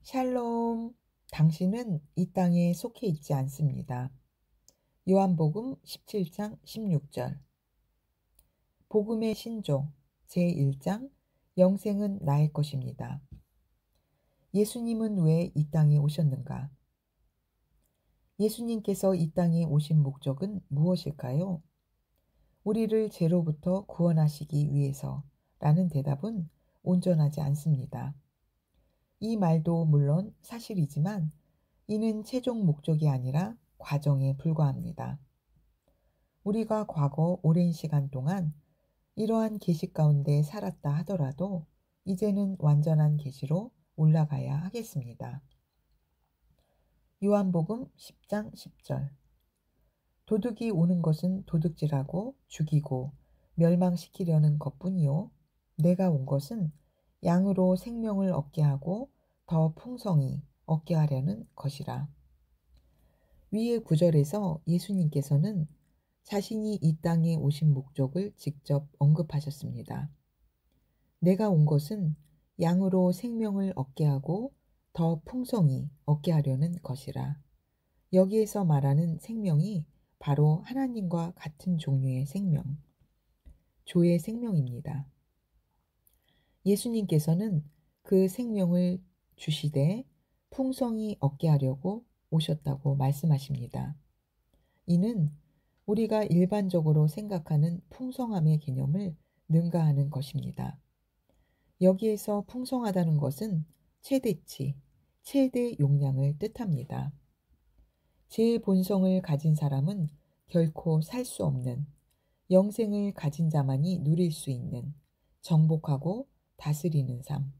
샬롬. 당신은 이 땅에 속해 있지 않습니다. 요한복음 17장 16절. 복음의 신조 제1장 영생은 나의 것입니다. 예수님은 왜 이 땅에 오셨는가? 예수님께서 이 땅에 오신 목적은 무엇일까요? 우리를 죄로부터 구원하시기 위해서라는 대답은 온전하지 않습니다. 이 말도 물론 사실이지만 이는 최종 목적이 아니라 과정에 불과합니다. 우리가 과거 오랜 시간 동안 이러한 계시 가운데 살았다 하더라도 이제는 완전한 계시로 올라가야 하겠습니다. 요한복음 10장 10절. 도둑이 오는 것은 도둑질하고 죽이고 멸망시키려는 것뿐이요 내가 온 것은 양으로 생명을 얻게 하고 더 풍성히 얻게 하려는 것이라. 위의 구절에서 예수님께서는 자신이 이 땅에 오신 목적을 직접 언급하셨습니다. 내가 온 것은 양으로 생명을 얻게 하고 더 풍성히 얻게 하려는 것이라. 여기에서 말하는 생명이 바로 하나님과 같은 종류의 생명, 조의 생명입니다. 예수님께서는 그 생명을 주시되 풍성히 얻게 하려고 오셨다고 말씀하십니다. 이는 우리가 일반적으로 생각하는 풍성함의 개념을 능가하는 것입니다. 여기에서 풍성하다는 것은 최대치, 최대 용량을 뜻합니다. 제 본성을 가진 사람은 결코 살 수 없는, 영생을 가진 자만이 누릴 수 있는 정복하고 다스리는 삶,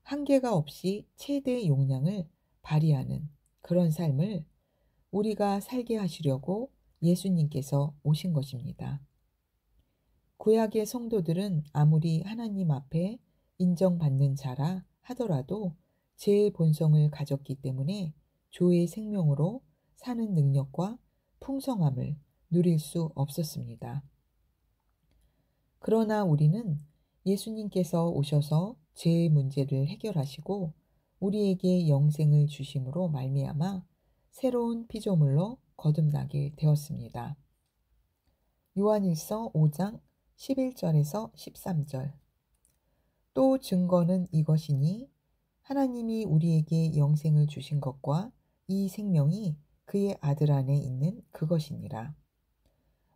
한계가 없이 최대 용량을 발휘하는 그런 삶을 우리가 살게 하시려고 예수님께서 오신 것입니다. 구약의 성도들은 아무리 하나님 앞에 인정받는 자라 하더라도 죄의 본성을 가졌기 때문에 조의 생명으로 사는 능력과 풍성함을 누릴 수 없었습니다. 그러나 우리는 예수님께서 오셔서 죄의 문제를 해결하시고 우리에게 영생을 주심으로 말미암아 새로운 피조물로 거듭나게 되었습니다. 요한일서 5장 11절에서 13절. 또 증거는 이것이니 하나님이 우리에게 영생을 주신 것과 이 생명이 그의 아들 안에 있는 그것이니라.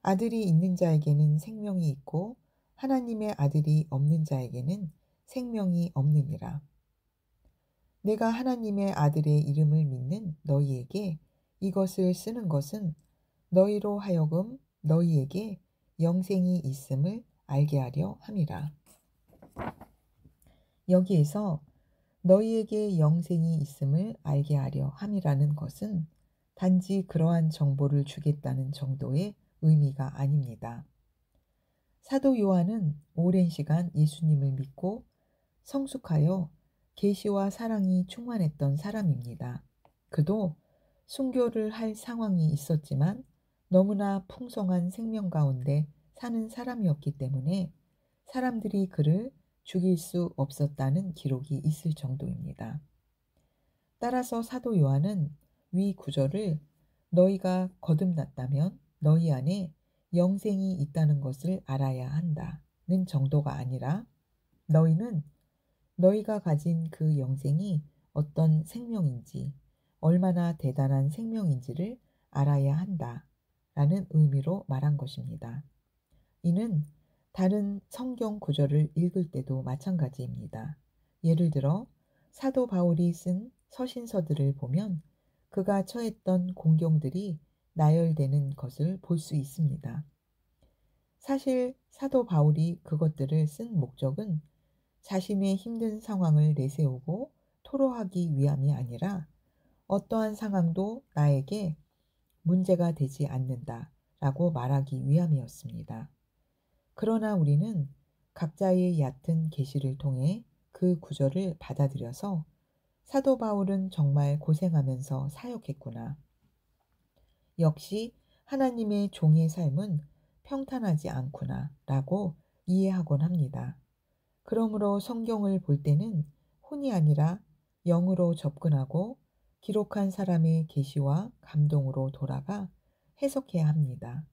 아들이 있는 자에게는 생명이 있고 하나님의 아들이 없는 자에게는 생명이 없느니라. 내가 하나님의 아들의 이름을 믿는 너희에게 이것을 쓰는 것은 너희로 하여금 너희에게 영생이 있음을 알게 하려 함이라. 여기에서 너희에게 영생이 있음을 알게 하려 함이라는 것은 단지 그러한 정보를 주겠다는 정도의 의미가 아닙니다. 사도 요한은 오랜 시간 예수님을 믿고 성숙하여 계시와 사랑이 충만했던 사람입니다. 그도 순교를 할 상황이 있었지만 너무나 풍성한 생명 가운데 사는 사람이었기 때문에 사람들이 그를 죽일 수 없었다는 기록이 있을 정도입니다. 따라서 사도 요한은 위 구절을 너희가 거듭났다면 너희 안에 영생이 있다는 것을 알아야 한다는 정도가 아니라 너희는 너희가 가진 그 영생이 어떤 생명인지 얼마나 대단한 생명인지를 알아야 한다라는 의미로 말한 것입니다. 이는 다른 성경 구절을 읽을 때도 마찬가지입니다. 예를 들어 사도 바울이 쓴 서신서들을 보면 그가 처했던 공경들이 나열되는 것을 볼 수 있습니다. 사실 사도 바울이 그것들을 쓴 목적은 자신의 힘든 상황을 내세우고 토로하기 위함이 아니라 어떠한 상황도 나에게 문제가 되지 않는다라고 말하기 위함이었습니다. 그러나 우리는 각자의 얕은 계시를 통해 그 구절을 받아들여서 사도 바울은 정말 고생하면서 사역했구나. 역시 하나님의 종의 삶은 평탄하지 않구나 라고 이해하곤 합니다. 그러므로 성경을 볼 때는 혼이 아니라 영으로 접근하고 기록한 사람의 계시와 감동으로 돌아가 해석해야 합니다.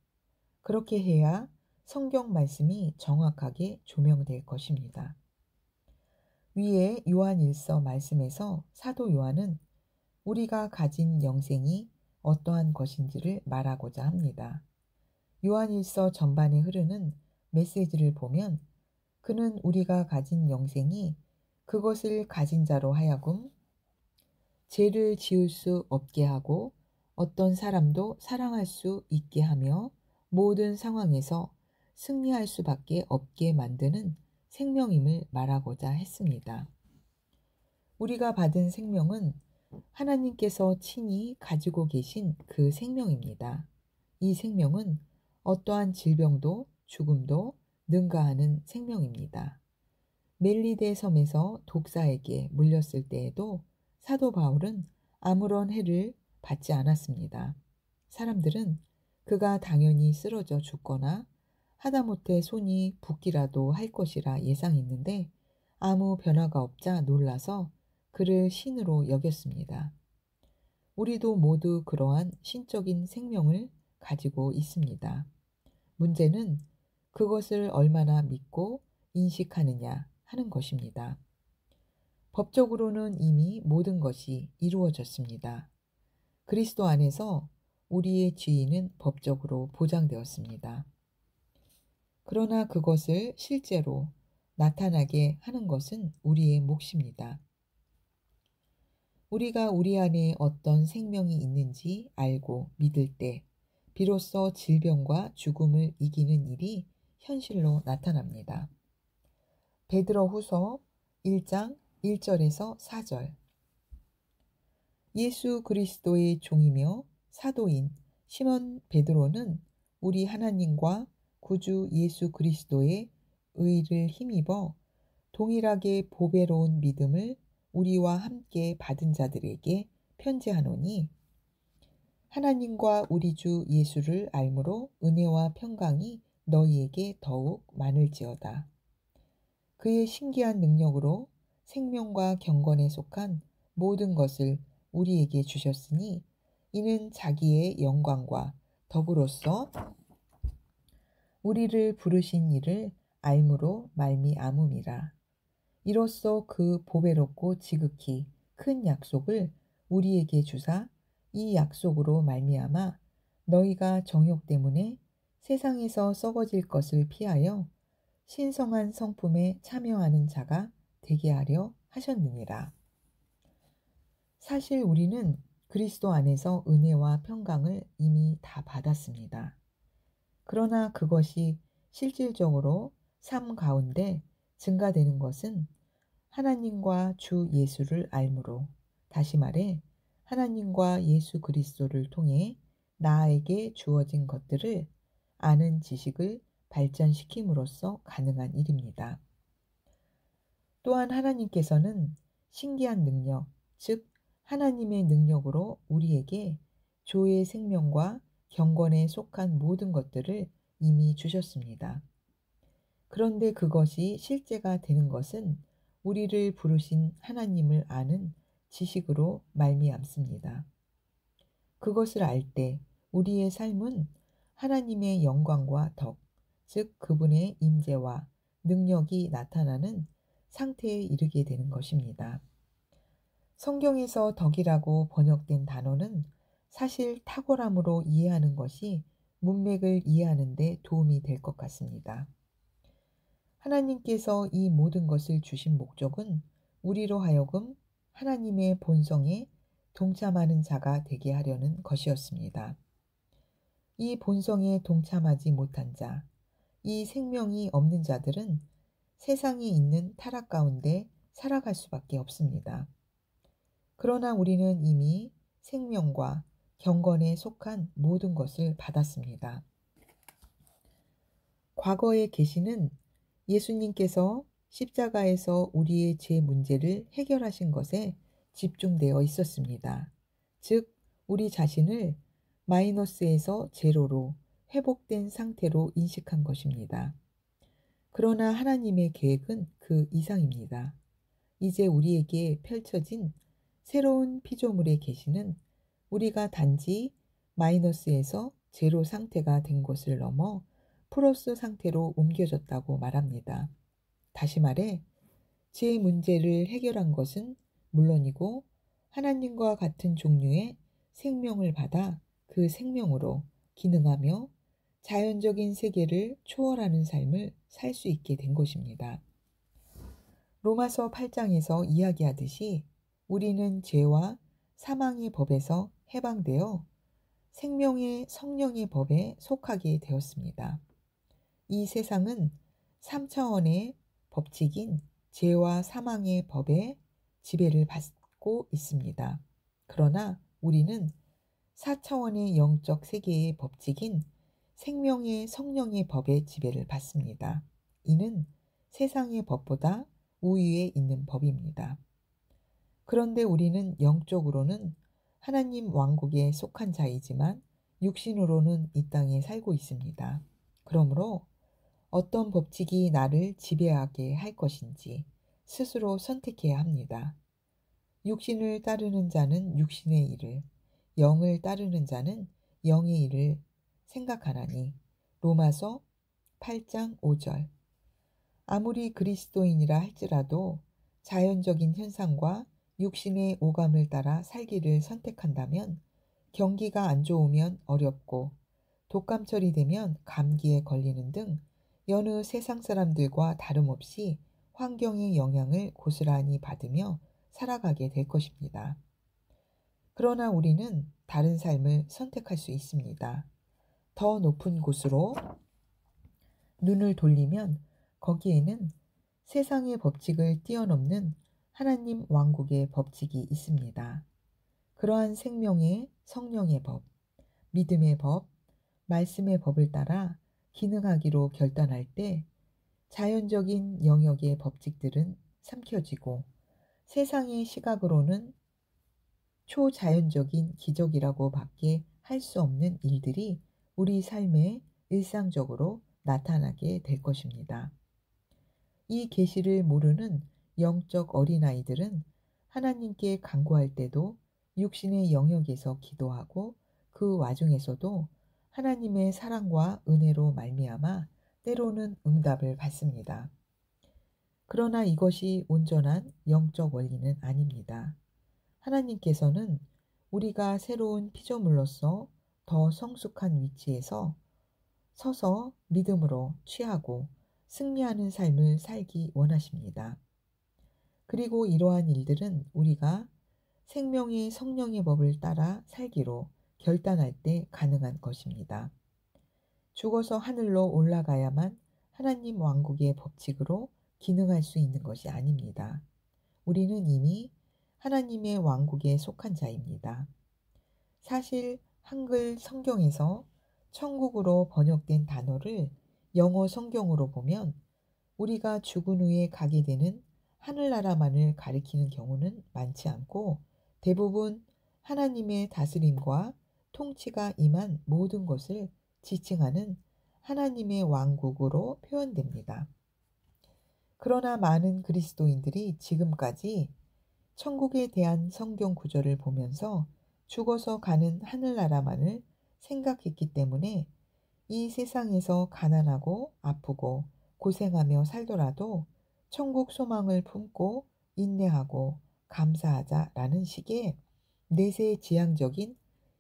그렇게 해야 성경 말씀이 정확하게 조명될 것입니다. 위에 요한일서 말씀에서 사도 요한은 우리가 가진 영생이 어떠한 것인지를 말하고자 합니다. 요한일서 전반에 흐르는 메시지를 보면 그는 우리가 가진 영생이 그것을 가진 자로 하여금 죄를 지을 수 없게 하고 어떤 사람도 사랑할 수 있게 하며 모든 상황에서 승리할 수밖에 없게 만드는 생명임을 말하고자 했습니다. 우리가 받은 생명은 하나님께서 친히 가지고 계신 그 생명입니다. 이 생명은 어떠한 질병도 죽음도 능가하는 생명입니다. 멜리데 섬에서 독사에게 물렸을 때에도 사도 바울은 아무런 해를 받지 않았습니다. 사람들은 그가 당연히 쓰러져 죽거나 하다못해 손이 붓기라도 할 것이라 예상했는데 아무 변화가 없자 놀라서 그를 신으로 여겼습니다. 우리도 모두 그러한 신적인 생명을 가지고 있습니다. 문제는 그것을 얼마나 믿고 인식하느냐 하는 것입니다. 법적으로는 이미 모든 것이 이루어졌습니다. 그리스도 안에서 우리의 지위는 법적으로 보장되었습니다. 그러나 그것을 실제로 나타나게 하는 것은 우리의 몫입니다. 우리가 우리 안에 어떤 생명이 있는지 알고 믿을 때 비로소 질병과 죽음을 이기는 일이 현실로 나타납니다. 베드로후서 1장 1절에서 4절. 예수 그리스도의 종이며 사도인 시몬 베드로는 우리 하나님과 구주 예수 그리스도의 의를 힘입어 동일하게 보배로운 믿음을 우리와 함께 받은 자들에게 편지하노니 하나님과 우리 주 예수를 알므로 은혜와 평강이 너희에게 더욱 많을지어다. 그의 신기한 능력으로 생명과 경건에 속한 모든 것을 우리에게 주셨으니 이는 자기의 영광과 덕으로서 우리를 부르신 이를 알므로 말미암음이라. 이로써 그 보배롭고 지극히 큰 약속을 우리에게 주사 이 약속으로 말미암아 너희가 정욕 때문에 세상에서 썩어질 것을 피하여 신성한 성품에 참여하는 자가 되게 하려 하셨느니라. 사실 우리는 그리스도 안에서 은혜와 평강을 이미 다 받았습니다. 그러나 그것이 실질적으로 삶 가운데 증가되는 것은 하나님과 주 예수를 알므로, 다시 말해 하나님과 예수 그리스도를 통해 나에게 주어진 것들을 아는 지식을 발전시킴으로써 가능한 일입니다. 또한 하나님께서는 신기한 능력, 즉 하나님의 능력으로 우리에게 조의 생명과 경건에 속한 모든 것들을 이미 주셨습니다. 그런데 그것이 실제가 되는 것은 우리를 부르신 하나님을 아는 지식으로 말미암습니다. 그것을 알 때 우리의 삶은 하나님의 영광과 덕, 즉 그분의 임재와 능력이 나타나는 상태에 이르게 되는 것입니다. 성경에서 덕이라고 번역된 단어는 사실 탁월함으로 이해하는 것이 문맥을 이해하는 데 도움이 될 것 같습니다. 하나님께서 이 모든 것을 주신 목적은 우리로 하여금 하나님의 본성에 동참하는 자가 되게 하려는 것이었습니다. 이 본성에 동참하지 못한 자, 이 생명이 없는 자들은 세상에 있는 타락 가운데 살아갈 수밖에 없습니다. 그러나 우리는 이미 생명과 경건에 속한 모든 것을 받았습니다. 과거의 계시는 예수님께서 십자가에서 우리의 죄 문제를 해결하신 것에 집중되어 있었습니다. 즉, 우리 자신을 마이너스에서 제로로 회복된 상태로 인식한 것입니다. 그러나 하나님의 계획은 그 이상입니다. 이제 우리에게 펼쳐진 새로운 피조물의 계시는 우리가 단지 마이너스에서 제로 상태가 된 것을 넘어 플러스 상태로 옮겨졌다고 말합니다. 다시 말해, 제 문제를 해결한 것은 물론이고 하나님과 같은 종류의 생명을 받아 그 생명으로 기능하며 자연적인 세계를 초월하는 삶을 살 수 있게 된 것입니다. 로마서 8장에서 이야기하듯이 우리는 죄와 사망의 법에서 해방되어 생명의 성령의 법에 속하게 되었습니다. 이 세상은 3차원의 법칙인 죄와 사망의 법에 지배를 받고 있습니다. 그러나 우리는 4차원의 영적 세계의 법칙인 생명의 성령의 법에 지배를 받습니다. 이는 세상의 법보다 우위에 있는 법입니다. 그런데 우리는 영적으로는 하나님 왕국에 속한 자이지만 육신으로는 이 땅에 살고 있습니다. 그러므로 어떤 법칙이 나를 지배하게 할 것인지 스스로 선택해야 합니다. 육신을 따르는 자는 육신의 일을, 영을 따르는 자는 영의 일을 생각하나니. 로마서 8장 5절. 아무리 그리스도인이라 할지라도 자연적인 현상과 육신의 오감을 따라 살기를 선택한다면 경기가 안 좋으면 어렵고 독감철이 되면 감기에 걸리는 등 여느 세상 사람들과 다름없이 환경의 영향을 고스란히 받으며 살아가게 될 것입니다. 그러나 우리는 다른 삶을 선택할 수 있습니다. 더 높은 곳으로 눈을 돌리면 거기에는 세상의 법칙을 뛰어넘는 하나님 왕국의 법칙이 있습니다. 그러한 생명의 성령의 법, 믿음의 법, 말씀의 법을 따라 기능하기로 결단할 때 자연적인 영역의 법칙들은 삼켜지고 세상의 시각으로는 초자연적인 기적이라고 밖에 할 수 없는 일들이 우리 삶에 일상적으로 나타나게 될 것입니다. 이 계시를 모르는 영적 어린아이들은 하나님께 간구할 때도 육신의 영역에서 기도하고 그 와중에서도 하나님의 사랑과 은혜로 말미암아 때로는 응답을 받습니다. 그러나 이것이 온전한 영적 원리는 아닙니다. 하나님께서는 우리가 새로운 피조물로서 더 성숙한 위치에서 서서 믿음으로 취하고 승리하는 삶을 살기 원하십니다. 그리고 이러한 일들은 우리가 생명의 성령의 법을 따라 살기로 결단할 때 가능한 것입니다. 죽어서 하늘로 올라가야만 하나님 왕국의 법칙으로 기능할 수 있는 것이 아닙니다. 우리는 이미 하나님의 왕국에 속한 자입니다. 사실 한글 성경에서 천국으로 번역된 단어를 영어 성경으로 보면 우리가 죽은 후에 가게 되는 하늘나라만을 가리키는 경우는 많지 않고 대부분 하나님의 다스림과 통치가 임한 모든 것을 지칭하는 하나님의 왕국으로 표현됩니다. 그러나 많은 그리스도인들이 지금까지 천국에 대한 성경 구절을 보면서 죽어서 가는 하늘나라만을 생각했기 때문에 이 세상에서 가난하고 아프고 고생하며 살더라도 천국 소망을 품고 인내하고 감사하자라는 식의 내세지향적인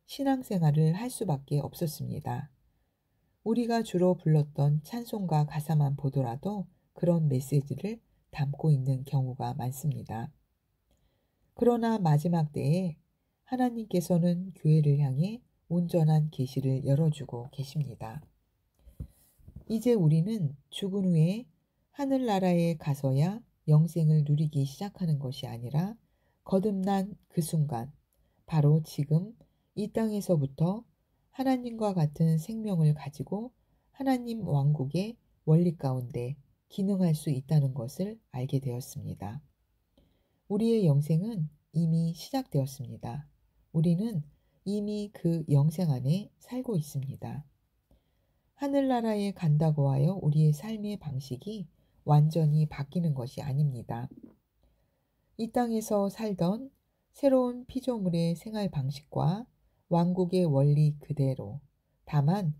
신앙생활을 할 수밖에 없었습니다. 우리가 주로 불렀던 찬송가 가사만 보더라도 그런 메시지를 담고 있는 경우가 많습니다. 그러나 마지막 때에 하나님께서는 교회를 향해 온전한 계시를 열어주고 계십니다. 이제 우리는 죽은 후에 하늘나라에 가서야 영생을 누리기 시작하는 것이 아니라 거듭난 그 순간, 바로 지금 이 땅에서부터 하나님과 같은 생명을 가지고 하나님 왕국의 원리 가운데 기능할 수 있다는 것을 알게 되었습니다. 우리의 영생은 이미 시작되었습니다. 우리는 이미 그 영생 안에 살고 있습니다. 하늘나라에 간다고 하여 우리의 삶의 방식이 완전히 바뀌는 것이 아닙니다. 이 땅에서 살던 새로운 피조물의 생활 방식과 왕국의 원리 그대로, 다만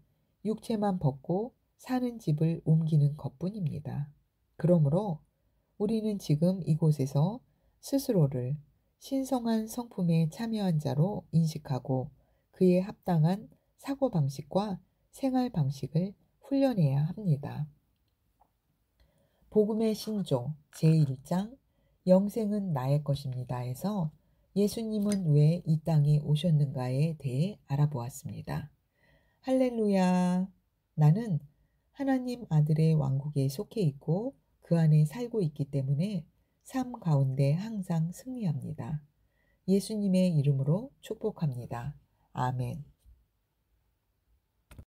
육체만 벗고 사는 집을 옮기는 것뿐입니다. 그러므로 우리는 지금 이곳에서 스스로를 신성한 성품에 참여한 자로 인식하고 그에 합당한 사고방식과 생활방식을 훈련해야 합니다. 복음의 신조 제1장 영생은 나의 것입니다에서 예수님은 왜 이 땅에 오셨는가에 대해 알아보았습니다. 할렐루야! 나는 하나님 아들의 왕국에 속해 있고 그 안에 살고 있기 때문에 삶 가운데 항상 승리합니다. 예수님의 이름으로 축복합니다. 아멘.